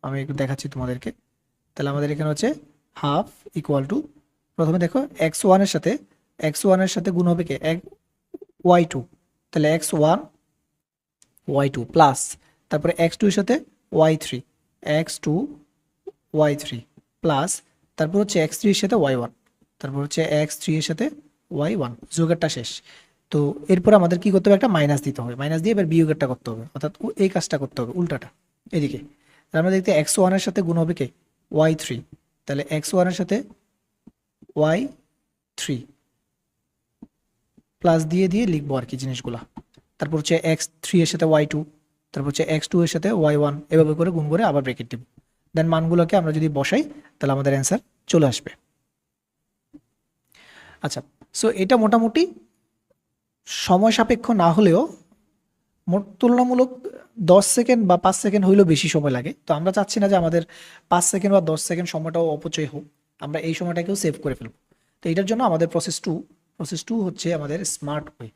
আমি একটু দেখাচ্ছি তোমাদেরকে। তাহলে আমাদের এখানে হচ্ছে হাফ ইকুয়াল টু, প্রথমে দেখো x1 এর সাথে গুণ হবে কে y2, তাহলে x1 y2 প্লাস তারপরে x2 এর সাথে y3 প্লাস তারপর হচ্ছে x3 এর সাথে y1, তারপর হচ্ছে x3 এর সাথে y1, যোগেরটা শেষ। তো এরপর আমাদের কি করতে হবে, একটা মাইনাস দিতে হবে, মাইনাস দিয়ে এবার বিয়োগেরটা করতে হবে, অর্থাৎ এই কাজটা করতে হবে উল্টাটা এদিকে। তাহলে আমরা দেখতে x1 এর সাথে গুণ হবে কে y3, তাহলে x1 এর সাথে y3 প্লাস দিয়ে দিয়ে লিখবো আর কি জিনিসগুলা। তারপর হচ্ছে x3 এর সাথে y2, তারপর হচ্ছে x2 এর সাথে y1, এভাবে করে গুণ করে আবার ব্রেকেট দিব। দেন মানগুলোকে আমরা যদি বসাই তাহলে আমাদের অ্যান্সার চলে আসবে। আচ্ছা, সো এটা মোটামুটি সময় সাপেক্ষ না হলেও তুলনামূলক 10 সেকেন্ড বা 5 সেকেন্ড হইলেও বেশি সময় লাগে। তো আমরা চাচ্ছি না যে আমাদের 5 সেকেন্ড বা 10 সেকেন্ড সময়টাও অপচয় হোক, আমরা এই সময়টাকেও সেভ করে ফেলবো। তো এটার জন্য আমাদের প্রসেস টু হচ্ছে আমাদের স্মার্ট ওয়ে।